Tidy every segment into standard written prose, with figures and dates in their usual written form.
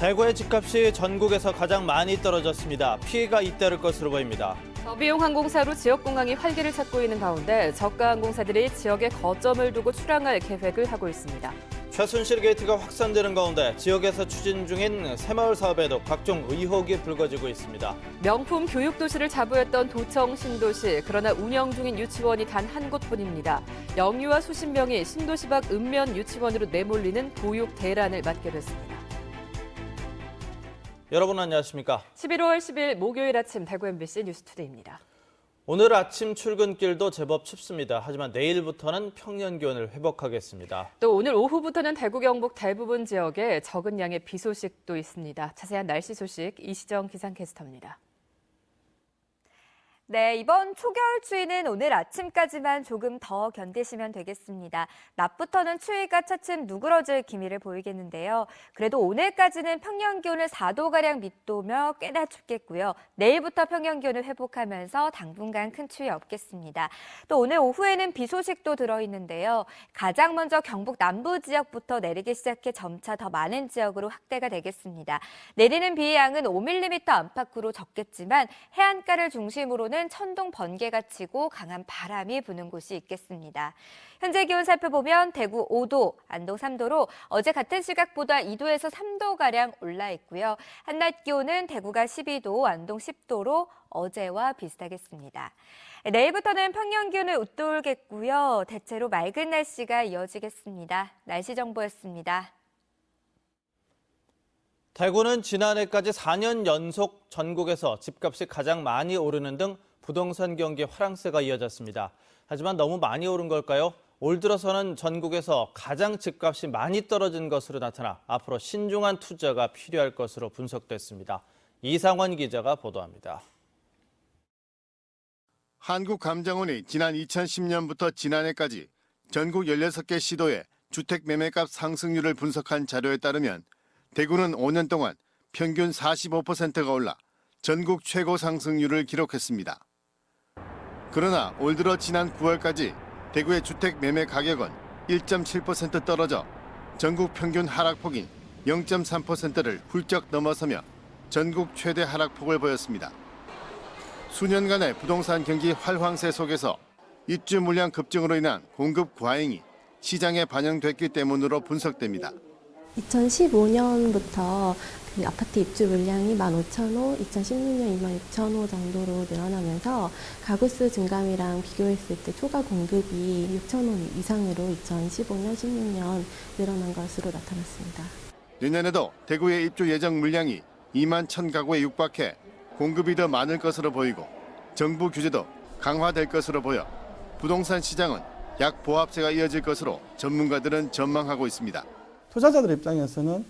대구의 집값이 전국에서 가장 많이 떨어졌습니다. 피해가 잇따를 것으로 보입니다. 저비용 항공사로 지역공항이 활기를 찾고 있는 가운데 저가 항공사들이 지역에 거점을 두고 출항할 계획을 하고 있습니다. 최순실 게이트가 확산되는 가운데 지역에서 추진 중인 새마을 사업에도 각종 의혹이 불거지고 있습니다. 명품 교육도시를 자부했던 도청 신도시, 그러나 운영 중인 유치원이 단 한 곳뿐입니다. 영유아 수십 명이 신도시 밖 읍면 유치원으로 내몰리는 보육 대란을 맞게 됐습니다. 여러분 안녕하십니까? 11월 10일 목요일 아침 대구 MBC 뉴스투데이입니다. 오늘 아침 출근길도 제법 춥습니다. 하지만 내일부터는 평년 기온을 회복하겠습니다. 또 오늘 오후부터는 대구 경북 대부분 지역에 적은 양의 비 소식도 있습니다. 자세한 날씨 소식 이시정 기상캐스터입니다. 네, 이번 초겨울 추위는 오늘 아침까지만 조금 더 견디시면 되겠습니다. 낮부터는 추위가 차츰 누그러질 기미를 보이겠는데요. 그래도 오늘까지는 평년 기온을 4도가량 밑도며 꽤나 춥겠고요. 내일부터 평년 기온을 회복하면서 당분간 큰 추위 없겠습니다. 또 오늘 오후에는 비 소식도 들어있는데요. 가장 먼저 경북 남부 지역부터 내리기 시작해 점차 더 많은 지역으로 확대가 되겠습니다. 내리는 비의 양은 5mm 안팎으로 적겠지만 해안가를 중심으로는 천둥 번개가 치고 강한 바람이 부는 곳이 있겠습니다. 현재 기온 살펴보면 대구 5도, 안동 3도로 어제 같은 시각보다 2도에서 3도가량 올라 있고요. 한낮 기온은 대구가 12도, 안동 10도로 어제와 비슷하겠습니다. 내일부터는 평년 기온을 웃돌겠고요. 대체로 맑은 날씨가 이어지겠습니다. 날씨 정보였습니다. 대구는 지난해까지 4년 연속 전국에서 집값이 가장 많이 오르는 등 부동산 경기 화랑세가 이어졌습니다. 하지만 너무 많이 오른 걸까요? 올 들어서는 전국에서 가장 집값이 많이 떨어진 것으로 나타나 앞으로 신중한 투자가 필요할 것으로 분석됐습니다. 이상원 기자가 보도합니다. 한국감정원이 지난 2010년부터 지난해까지 전국 16개 시도의 주택 매매값 상승률을 분석한 자료에 따르면 대구는 5년 동안 평균 45%가 올라 전국 최고 상승률을 기록했습니다. 그러나 올 들어 지난 9월까지 대구의 주택 매매 가격은 1.7% 떨어져 전국 평균 하락폭인 0.3%를 훌쩍 넘어서며 전국 최대 하락폭을 보였습니다. 수년간의 부동산 경기 활황세 속에서 입주 물량 급증으로 인한 공급 과잉이 시장에 반영됐기 때문으로 분석됩니다. 2015년부터 아파트 입주 물량이 15,000호, 2016년 26,000호 정도로 늘어나면서 가구수 증감이랑 비교했을 때 초과 공급이 6,000호 이상으로 2015년, 16년 늘어난 것으로 나타났습니다. 내년에도 대구의 입주 예정 물량이 2만 1,000가구에 육박해 공급이 더 많을 것으로 보이고 정부 규제도 강화될 것으로 보여 부동산 시장은 약보합세가 이어질 것으로 전문가들은 전망하고 있습니다. 투자자들 입장에서는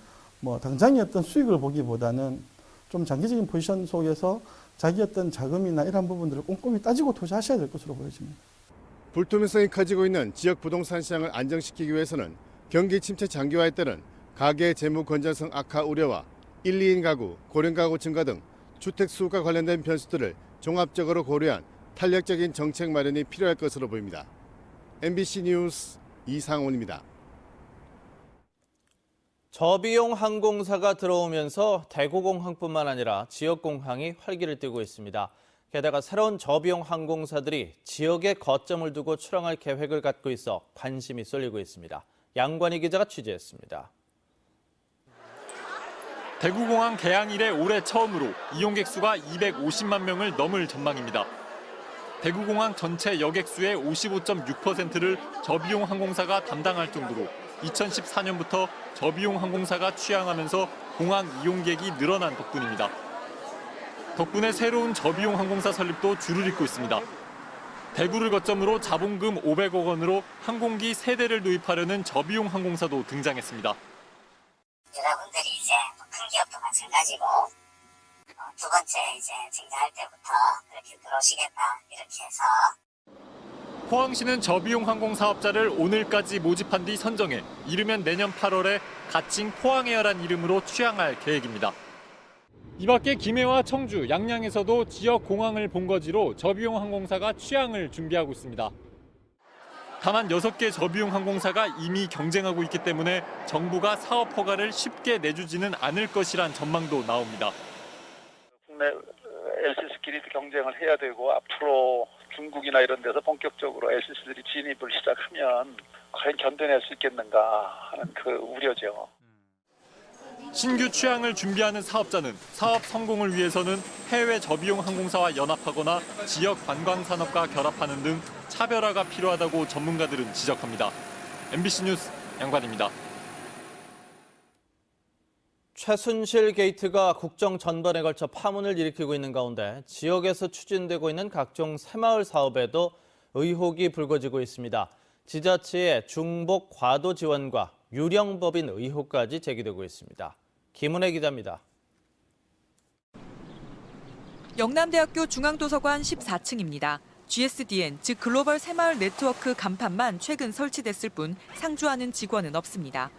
당장의 어떤 수익을 보기보다는 좀 장기적인 포지션 속에서 자기 어떤 자금이나 이런 부분들을 꼼꼼히 따지고 투자하셔야 될 것으로 보여집니다. 불투명성이 커지고 있는 지역 부동산 시장을 안정시키기 위해서는 경기 침체 장기화에 따른 가계 재무 건전성 악화 우려와 1, 2인 가구, 고령 가구 증가 등 주택 수급과 관련된 변수들을 종합적으로 고려한 탄력적인 정책 마련이 필요할 것으로 보입니다. MBC 뉴스 이상원입니다. 저비용 항공사가 들어오면서 대구공항뿐만 아니라 지역공항이 활기를 띠고 있습니다. 게다가 새로운 저비용 항공사들이 지역에 거점을 두고 출항할 계획을 갖고 있어 관심이 쏠리고 있습니다. 양관희 기자가 취재했습니다. 대구공항 개항 이래 올해 처음으로 이용객 수가 250만 명을 넘을 전망입니다. 대구공항 전체 여객 수의 55.6%를 저비용 항공사가 담당할 정도로 2014년부터 저비용 항공사가 취항하면서 공항 이용객이 늘어난 덕분입니다. 덕분에 새로운 저비용 항공사 설립도 줄을 잇고 있습니다. 대구를 거점으로 자본금 500억 원으로 항공기 3대를 도입하려는 저비용 항공사도 등장했습니다. 여러분들이 이제 큰 기업도 마찬가지고 두 번째 이제 증자할 때부터 이렇게 들어오시겠다 이렇게 해서 포항시는 저비용 항공 사업자를 오늘까지 모집한 뒤 선정해 이르면 내년 8월에 가칭 포항에어란 이름으로 취항할 계획입니다. 이 밖에 김해와 청주, 양양에서도 지역 공항을 본거지로 저비용 항공사가 취항을 준비하고 있습니다. 다만 6개 저비용 항공사가 이미 경쟁하고 있기 때문에 정부가 사업 허가를 쉽게 내주지는 않을 것이란 전망도 나옵니다. 국내 LCC끼리 경쟁을 해야 되고 앞으로 중국이나 이런 데서 본격적으로 LCC들이 진입을 시작하면 과연 견뎌낼 수 있겠는가 하는 그 우려죠. 신규 취항을 준비하는 사업자는 사업 성공을 위해서는 해외 저비용 항공사와 연합하거나 지역 관광산업과 결합하는 등 차별화가 필요하다고 전문가들은 지적합니다. MBC 뉴스 양관입니다. 최순실 게이트가 국정 전반에 걸쳐 파문을 일으키고 있는 가운데 지역에서 추진되고 있는 각종 새마을 사업에도 의혹이 불거지고 있습니다. 지자체의 중복 과도 지원과 유령법인 의혹까지 제기되고 있습니다. 김은혜 기자입니다. 영남대학교 중앙도서관 14층입니다. GSDN, 즉 글로벌 새마을 네트워크 간판만 최근 설치됐을 뿐 상주하는 직원은 없습니다.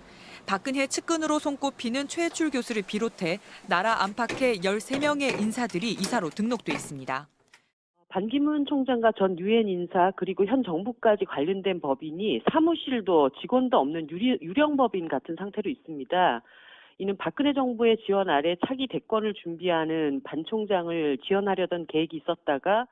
박근혜 측근으로 손꼽히는 최해출 교수를 비롯해 나라 안팎의 13명의 인사들이 이사로 등록돼 있습니다. 반기문 총장과 전 유엔 인사 그리고 현 정부까지 관련된 법인이 사무실도 직원도 없는 유령법인 같은 상태로 있습니다. 이는 박근혜 정부의 지원 아래 차기 대권을 준비하는 반 총장을 지원하려던 계획이 있었다가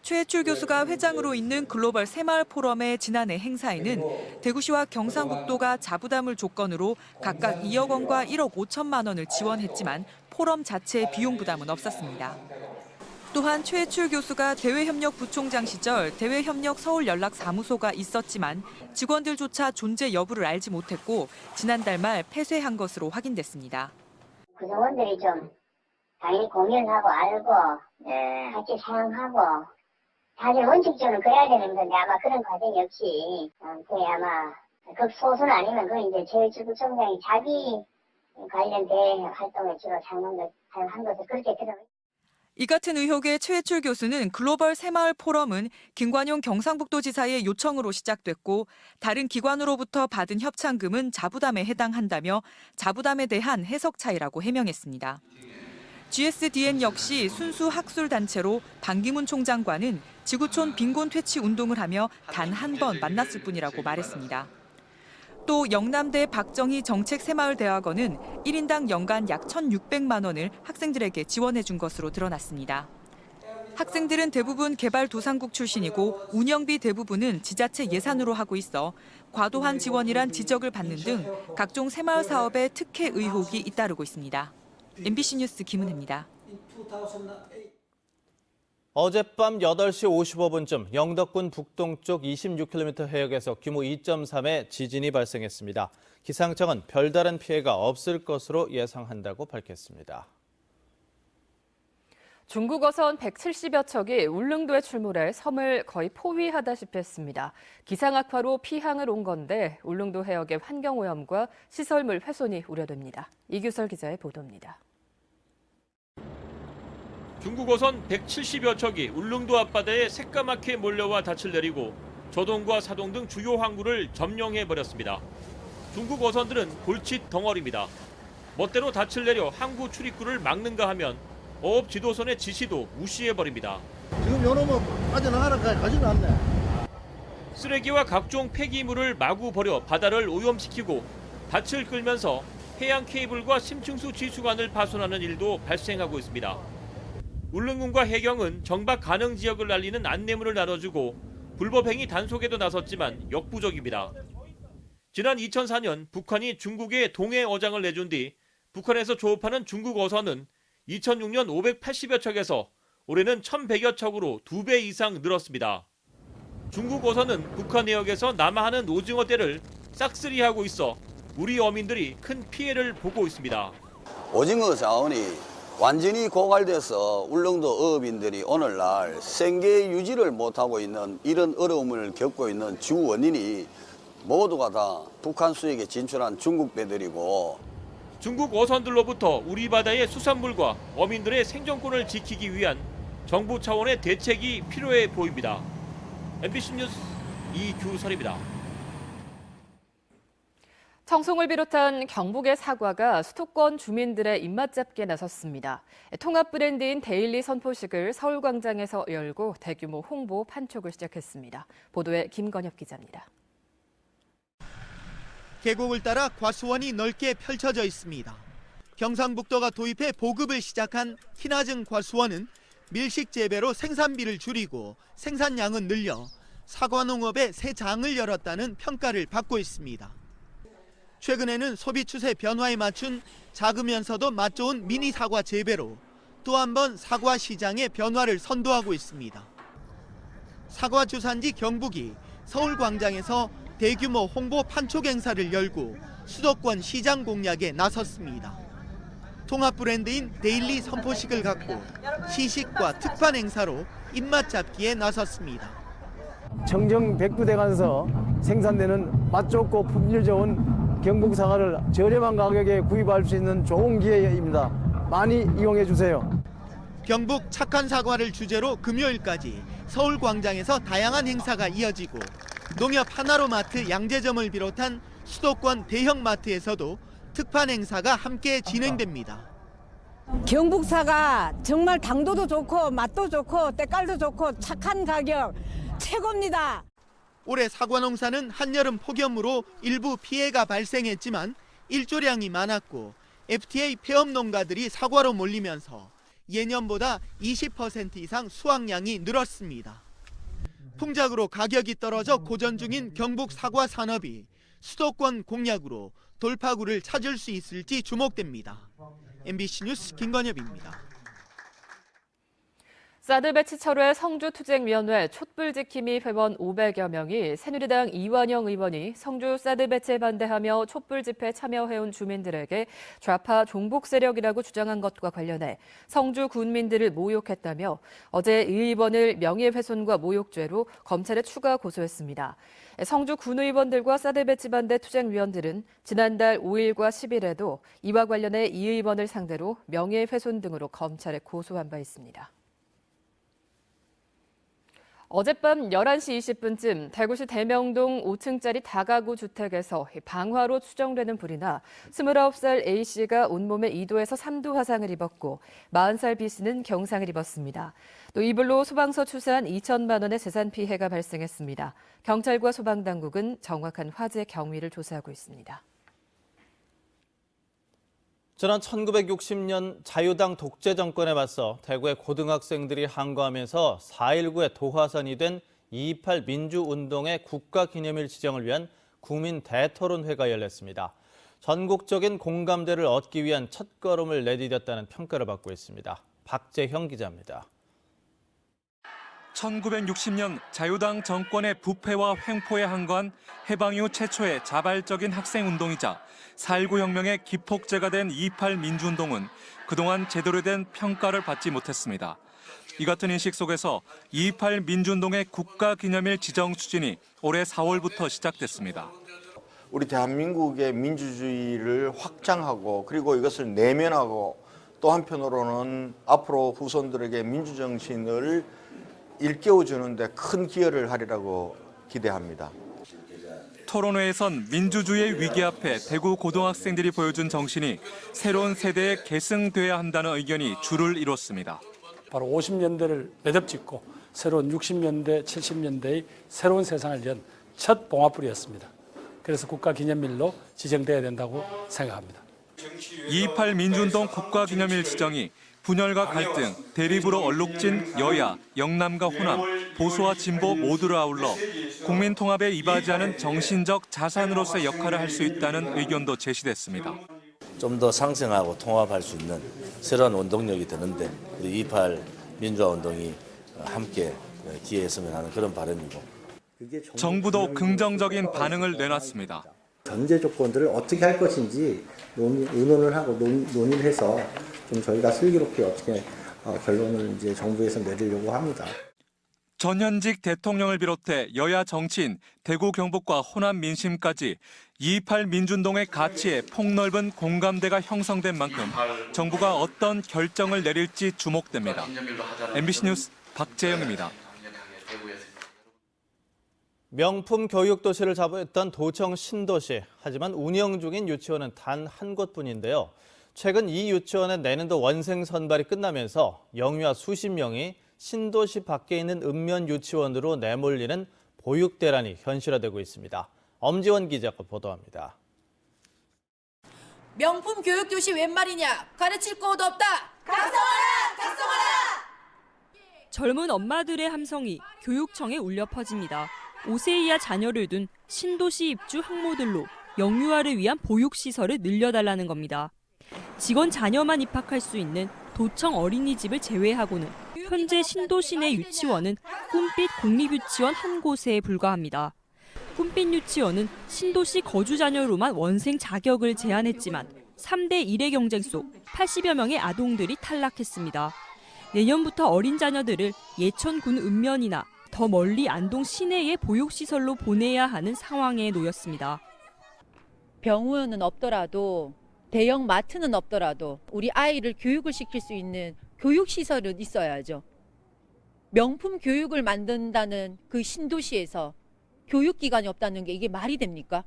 최해출 교수가 회장으로 있는 글로벌 새마을 포럼의 지난해 행사에는 대구시와 경상북도가 자부담을 조건으로 각각 2억 원과 1억 5천만 원을 지원했지만 포럼 자체의 비용 부담은 없었습니다. 또한 최해출 교수가 대외협력 부총장 시절 대외협력 서울연락사무소가 있었지만 직원들조차 존재 여부를 알지 못했고 지난달 말 폐쇄한 것으로 확인됐습니다. 구성원들이 좀 당연히 공연하고 알고 같이 사용하고 다들 원칙적으로 그래야 되는 건데 아마 그런 과정이 없이 그게 아마 극소수는 아니면 그 이제 최해출 부총장이 자기 관련 대외 활동에 주로 사용한 것을 그렇게 들어요. 이 같은 의혹에 최해출 교수는 글로벌 새마을 포럼은 김관용 경상북도지사의 요청으로 시작됐고 다른 기관으로부터 받은 협찬금은 자부담에 해당한다며 자부담에 대한 해석 차이라고 해명했습니다. GSDN 역시 순수 학술단체로 반기문 총장과는 지구촌 빈곤 퇴치 운동을 하며 단 한 번 만났을 뿐이라고 말했습니다. 또 영남대 박정희 정책새마을대학원은 1인당 연간 약 1,600만 원을 학생들에게 지원해 준 것으로 드러났습니다. 학생들은 대부분 개발도상국 출신이고 운영비 대부분은 지자체 예산으로 하고 있어 과도한 지원이란 지적을 받는 등 각종 새마을 사업에 특혜 의혹이 잇따르고 있습니다. MBC 뉴스 김은혜입니다. 어젯밤 8시 55분쯤 영덕군 북동쪽 26km 해역에서 규모 2.3의 지진이 발생했습니다. 기상청은 별다른 피해가 없을 것으로 예상한다고 밝혔습니다. 중국 어선 170여 척이 울릉도에 출몰해 섬을 거의 포위하다시피 했습니다. 기상 악화로 피항을 온 건데 울릉도 해역의 환경오염과 시설물 훼손이 우려됩니다. 이규설 기자의 보도입니다. 중국 어선 170여 척이 울릉도 앞바다에 새까맣게 몰려와 닻을 내리고 조동과 사동 등 주요 항구를 점령해버렸습니다. 중국 어선들은 골칫 덩어리입니다. 멋대로 닻을 내려 항구 출입구를 막는가 하면 어업 지도선의 지시도 무시해버립니다. 지금 요놈은 빠져나가라 가지도 않네. 쓰레기와 각종 폐기물을 마구 버려 바다를 오염시키고 닻을 끌면서 해양 케이블과 심층수 지수관을 파손하는 일도 발생하고 있습니다. 울릉군과 해경은 정박 가능 지역을 알리는 안내문을 나눠주고 불법행위 단속에도 나섰지만 역부족입니다. 지난 2004년 북한이 중국에 동해 어장을 내준 뒤 북한에서 조업하는 중국 어선은 2006년 580여 척에서 올해는 1,100여 척으로 2배 이상 늘었습니다. 중국 어선은 북한 해역에서 남하하는 오징어 떼를 싹쓸이하고 있어 우리 어민들이 큰 피해를 보고 있습니다. 오징어 자원이 완전히 고갈돼서 울릉도 어업인들이 오늘날 생계 유지를 못하고 있는 이런 어려움을 겪고 있는 주 원인이 모두가 다 북한 수역에 진출한 중국 배들이고 중국 어선들로부터 우리 바다의 수산물과 어민들의 생존권을 지키기 위한 정부 차원의 대책이 필요해 보입니다. MBC 뉴스 이규설입니다. 청송을 비롯한 경북의 사과가 수도권 주민들의 입맛 잡기에 나섰습니다. 통합 브랜드인 데일리 선포식을 서울광장에서 열고 대규모 홍보 판촉을 시작했습니다. 보도에 김건엽 기자입니다. 계곡을 따라 과수원이 넓게 펼쳐져 있습니다. 경상북도가 도입해 보급을 시작한 키나증 과수원은 밀식 재배로 생산비를 줄이고 생산량은 늘려 사과 농업에 새 장을 열었다는 평가를 받고 있습니다. 최근에는 소비 추세 변화에 맞춘 작으면서도 맛 좋은 미니 사과 재배로 또 한 번 사과 시장의 변화를 선도하고 있습니다. 사과 주산지 경북이 서울광장에서 대규모 홍보 판촉 행사를 열고 수도권 시장 공략에 나섰습니다. 통합 브랜드인 데일리 선포식을 갖고 시식과 특판 행사로 입맛 잡기에 나섰습니다. 청정 백두대 가서 생산되는 맛 좋고 품질 좋은 경북 사과를 저렴한 가격에 구입할 수 있는 좋은 기회입니다. 많이 이용해 주세요. 경북 착한 사과를 주제로 금요일까지 서울광장에서 다양한 행사가 이어지고 농협 하나로마트 양재점을 비롯한 수도권 대형 마트에서도 특판 행사가 함께 진행됩니다. 경북 사과 정말 당도도 좋고 맛도 좋고 때깔도 좋고 착한 가격 최고입니다. 올해 사과 농사는 한여름 폭염으로 일부 피해가 발생했지만 일조량이 많았고 FTA 폐업 농가들이 사과로 몰리면서 예년보다 20% 이상 수확량이 늘었습니다. 풍작으로 가격이 떨어져 고전 중인 경북 사과 산업이 수도권 공약으로 돌파구를 찾을 수 있을지 주목됩니다. MBC 뉴스 김건엽입니다. 사드 배치 철회 성주투쟁위원회 촛불지킴이 회원 500여 명이 새누리당 이완영 의원이 성주 사드 배치에 반대하며 촛불 집회에 참여해온 주민들에게 좌파 종북 세력이라고 주장한 것과 관련해 성주 군민들을 모욕했다며 어제 이 의원을 명예훼손과 모욕죄로 검찰에 추가 고소했습니다. 성주 군의원들과 사드 배치 반대 투쟁위원들은 지난달 5일과 10일에도 이와 관련해 이 의원을 상대로 명예훼손 등으로 검찰에 고소한 바 있습니다. 어젯밤 11시 20분쯤 대구시 대명동 5층짜리 다가구 주택에서 방화로 추정되는 불이 나 29살 A씨가 온몸에 2도에서 3도 화상을 입었고 40살 B씨는 경상을 입었습니다. 또 이 불로 소방서 추산한 2천만 원의 재산 피해가 발생했습니다. 경찰과 소방당국은 정확한 화재 경위를 조사하고 있습니다. 지난 1960년 자유당 독재 정권에 맞서 대구의 고등학생들이 항거하면서 4.19의 도화선이 된 2.28 민주운동의 국가기념일 지정을 위한 국민 대토론회가 열렸습니다. 전국적인 공감대를 얻기 위한 첫걸음을 내디뎠다는 평가를 받고 있습니다. 박재형 기자입니다. 1960년 자유당 정권의 부패와 횡포에 항거한 해방 이후 최초의 자발적인 학생운동이자 4.19 혁명의 기폭제가 된 2.28 민주운동은 그동안 제대로 된 평가를 받지 못했습니다. 이 같은 인식 속에서 2.28 민주운동의 국가기념일 지정 추진이 올해 4월부터 시작됐습니다. 우리 대한민국의 민주주의를 확장하고 그리고 이것을 내면하고 또 한편으로는 앞으로 후손들에게 민주정신을 일깨워주는 데 큰 기여를 하리라고 기대합니다. 토론회에선 민주주의의 위기 앞에 대구 고등학생들이 보여준 정신이 새로운 세대에 계승돼야 한다는 의견이 줄을 이뤘습니다. 바로 50년대를 매듭짓고 새로운 60년대, 70년대의 새로운 세상을 연 첫 봉화불이었습니다. 그래서 국가기념일로 지정돼야 된다고 생각합니다. 2.28 민주운동 국가기념일 지정이 분열과 갈등, 대립으로 얼룩진 여야, 영남과 호남, 보수와 진보 모두를 아울러 국민 통합에 이바지하는 정신적 자산으로서의 역할을 할 수 있다는 의견도 제시됐습니다. 좀 더 상생하고 통합할 수 있는 새로운 원동력이 되는데 우리 2.28 민주화 운동이 함께 기여했으면 하는 그런 바람이고. 정부도 긍정적인 반응을 내놨습니다. 전제 조건들을 어떻게 할 것인지 의논을 하고 논의를 해서 좀 저희가 슬기롭게 어떻게 결론을 이제 정부에서 내리려고 합니다. 전현직 대통령을 비롯해 여야 정치인, 대구 경북과 호남 민심까지 2.28 민주운동의 가치에 폭넓은 공감대가 형성된 만큼 정부가 어떤 결정을 내릴지 주목됩니다. MBC 뉴스 박재영입니다. 명품 교육 도시를 자부했던 도청 신도시. 하지만 운영 중인 유치원은 단 한 곳뿐인데요. 최근 이 유치원의 내년도 원생 선발이 끝나면서 영유아 수십 명이 신도시 밖에 있는 읍면 유치원으로 내몰리는 보육 대란이 현실화되고 있습니다. 엄지원 기자가 보도합니다. 명품 교육도시 웬 말이냐? 가르칠 곳 없다. 각성하라! 각성하라! 젊은 엄마들의 함성이 교육청에 울려 퍼집니다. 5세 이하 자녀를 둔 신도시 입주 학모들로 영유아를 위한 보육시설을 늘려달라는 겁니다. 직원 자녀만 입학할 수 있는 도청 어린이집을 제외하고는 현재 신도시 내 유치원은 꿈빛 공립유치원 한 곳에 불과합니다. 꿈빛 유치원은 신도시 거주 자녀로만 원생 자격을 제한했지만 3대 1의 경쟁 속 80여 명의 아동들이 탈락했습니다. 내년부터 어린 자녀들을 예천군 읍면이나 더 멀리 안동 시내의 보육시설로 보내야 하는 상황에 놓였습니다. 병원은 없더라도 대형 마트는 없더라도 우리 아이를 교육을 시킬 수 있는 교육시설은 있어야죠. 명품 교육을 만든다는 그 신도시에서 교육기관이 없다는 게 이게 말이 됩니까?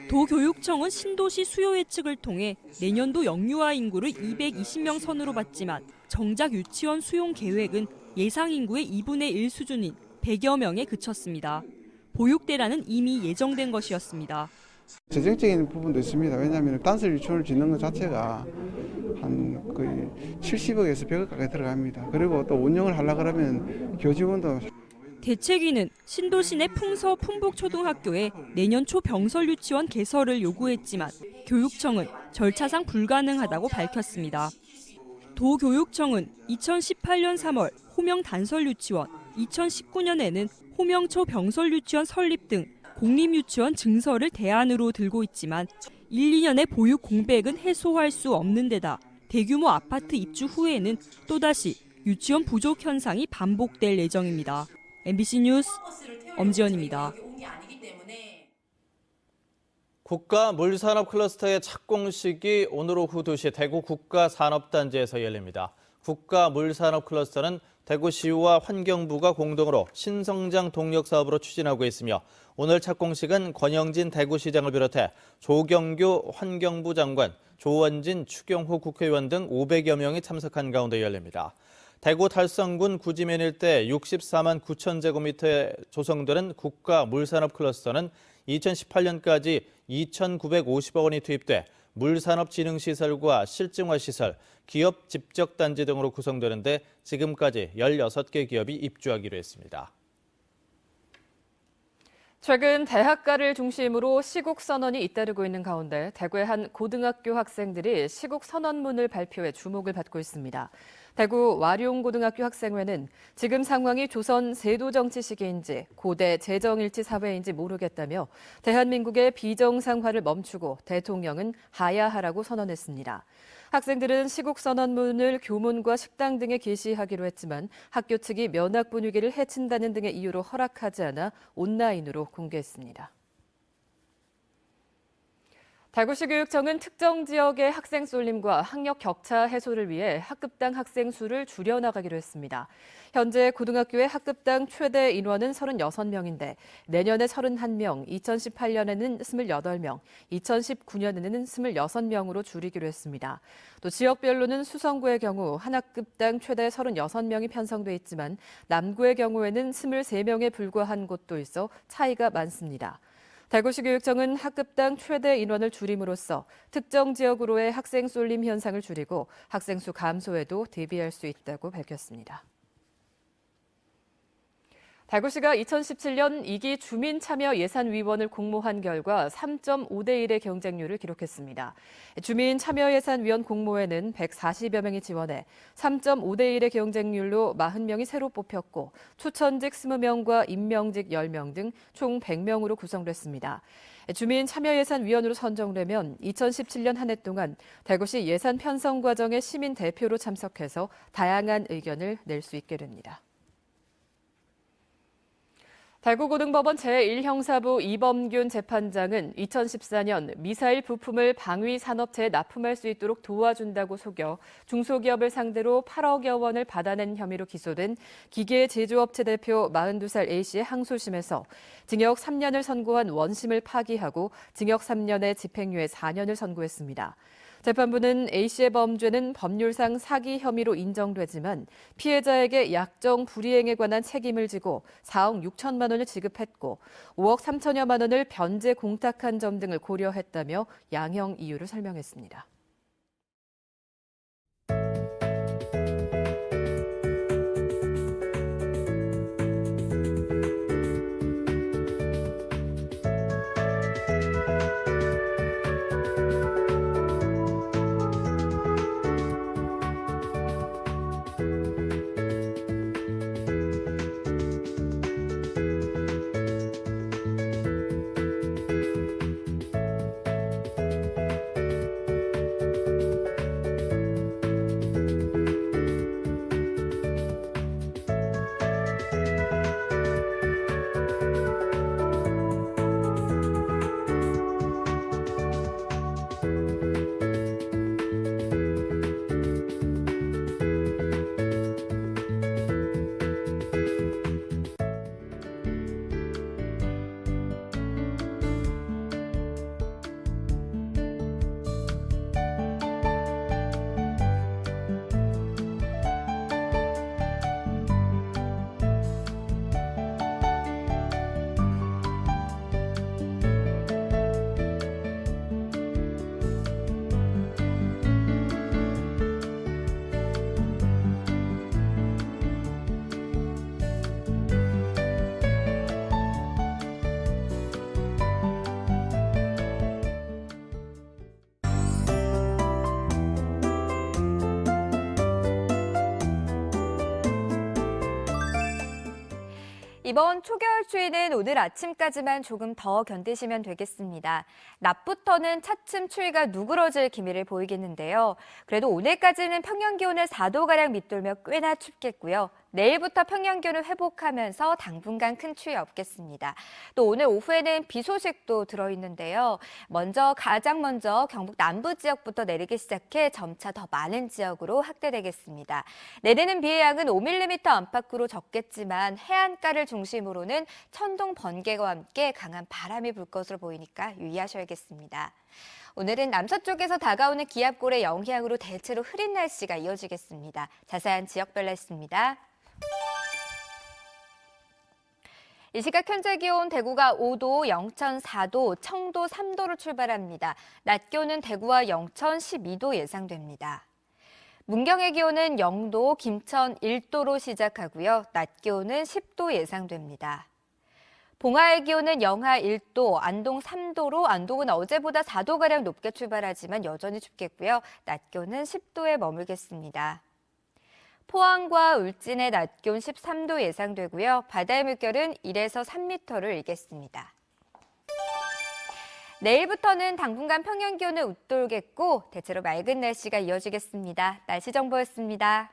도교육청은 신도시 수요 예측을 통해 내년도 영유아 인구를 220명 선으로 봤지만 정작 유치원 수용 계획은 예상 인구의 2분의 1 수준인 100여 명에 그쳤습니다. 보육 대란은 이미 예정된 것이었습니다. 재정적인 부분도 있습니다. 왜냐하면 단설 유치원을 짓는 것 자체가 한 거의 70억에서 100억 가까이 들어갑니다. 그리고 또 운영을 하려고 그러면 교직원도 대책위는 신도시 내 풍서 풍북초등학교에 내년 초 병설 유치원 개설을 요구했지만 교육청은 절차상 불가능하다고 밝혔습니다. 도교육청은 2018년 3월 호명 단설 유치원, 2019년에는 호명초 병설 유치원 설립 등 공립유치원 증설을 대안으로 들고 있지만 1, 2년의 보육 공백은 해소할 수 없는 데다 대규모 아파트 입주 후에는 또다시 유치원 부족 현상이 반복될 예정입니다. MBC 뉴스 엄지연입니다. 국가물산업 클러스터의 착공식이 오늘 오후 2시 대구 국가산업단지에서 열립니다. 국가물산업 클러스터는 대구시와 환경부가 공동으로 신성장 동력 사업으로 추진하고 있으며 오늘 착공식은 권영진 대구시장을 비롯해 조경규 환경부 장관, 조원진 추경호 국회의원 등 500여 명이 참석한 가운데 열립니다. 대구 달성군 구지면 일대 64만 9천 제곱미터에 조성되는 국가물산업 클러스터는 2018년까지 2,950억 원이 투입돼 물산업진흥시설과 실증화시설, 기업 집적단지 등으로 구성되는데 지금까지 16개 기업이 입주하기로 했습니다. 최근 대학가를 중심으로 시국선언이 잇따르고 있는 가운데 대구의 한 고등학교 학생들이 시국선언문을 발표해 주목을 받고 있습니다. 대구 와룡고등학교 학생회는 지금 상황이 조선 세도정치 시기인지 고대 재정일치 사회인지 모르겠다며 대한민국의 비정상화를 멈추고 대통령은 하야하라고 선언했습니다. 학생들은 시국선언문을 교문과 식당 등에 게시하기로 했지만 학교 측이 면학 분위기를 해친다는 등의 이유로 허락하지 않아 온라인으로 공개했습니다. 대구시 교육청은 특정 지역의 학생 쏠림과 학력 격차 해소를 위해 학급당 학생 수를 줄여나가기로 했습니다. 현재 고등학교의 학급당 최대 인원은 36명인데 내년에 31명, 2018년에는 28명, 2019년에는 26명으로 줄이기로 했습니다. 또 지역별로는 수성구의 경우 한 학급당 최대 36명이 편성돼 있지만 남구의 경우에는 23명에 불과한 곳도 있어 차이가 많습니다. 대구시 교육청은 학급당 최대 인원을 줄임으로써 특정 지역으로의 학생 쏠림 현상을 줄이고 학생 수 감소에도 대비할 수 있다고 밝혔습니다. 대구시가 2017년 2기 주민참여예산위원을 공모한 결과 3.5대 1의 경쟁률을 기록했습니다. 주민참여예산위원 공모에는 140여 명이 지원해 3.5대 1의 경쟁률로 40명이 새로 뽑혔고 추천직 20명과 임명직 10명 등 총 100명으로 구성됐습니다. 주민참여예산위원으로 선정되면 2017년 한 해 동안 대구시 예산 편성 과정에 시민 대표로 참석해서 다양한 의견을 낼 수 있게 됩니다. 대구고등법원 제1형사부 이범균 재판장은 2014년 미사일 부품을 방위 산업체에 납품할 수 있도록 도와준다고 속여 중소기업을 상대로 8억여 원을 받아낸 혐의로 기소된 기계 제조업체 대표 42살 A씨의 항소심에서 징역 3년을 선고한 원심을 파기하고 징역 3년에 집행유예 4년을 선고했습니다. 재판부는 A씨의 범죄는 법률상 사기 혐의로 인정되지만 피해자에게 약정 불이행에 관한 책임을 지고 4억 6천만 원을 지급했고 5억 3천여만 원을 변제 공탁한 점 등을 고려했다며 양형 이유를 설명했습니다. 이번 초겨울 추위는 오늘 아침까지만 조금 더 견디시면 되겠습니다. 낮부터는 차츰 추위가 누그러질 기미를 보이겠는데요. 그래도 오늘까지는 평년 기온을 4도가량 밑돌며 꽤나 춥겠고요. 내일부터 평년 기온을 회복하면서 당분간 큰 추위 없겠습니다. 또 오늘 오후에는 비 소식도 들어있는데요. 가장 먼저 경북 남부 지역부터 내리기 시작해 점차 더 많은 지역으로 확대되겠습니다. 내리는 비의 양은 5mm 안팎으로 적겠지만 해안가를 중심으로는 천둥, 번개와 함께 강한 바람이 불 것으로 보이니까 유의하셔야겠습니다. 오늘은 남서쪽에서 다가오는 기압골의 영향으로 대체로 흐린 날씨가 이어지겠습니다. 자세한 지역별 날씨입니다. 이 시각 현재 기온 대구가 5도, 영천 4도, 청도 3도로 출발합니다. 낮 기온은 대구와 영천 12도 예상됩니다. 문경의 기온은 0도, 김천 1도로 시작하고요. 낮 기온은 10도 예상됩니다. 봉화의 기온은 영하 1도, 안동 3도로 안동은 어제보다 4도가량 높게 출발하지만 여전히 춥겠고요. 낮 기온은 10도에 머물겠습니다. 포항과 울진의 낮 기온 13도 예상되고요. 바다의 물결은 1에서 3m를 일겠습니다. 내일부터는 당분간 평년 기온을 웃돌겠고 대체로 맑은 날씨가 이어지겠습니다. 날씨 정보였습니다.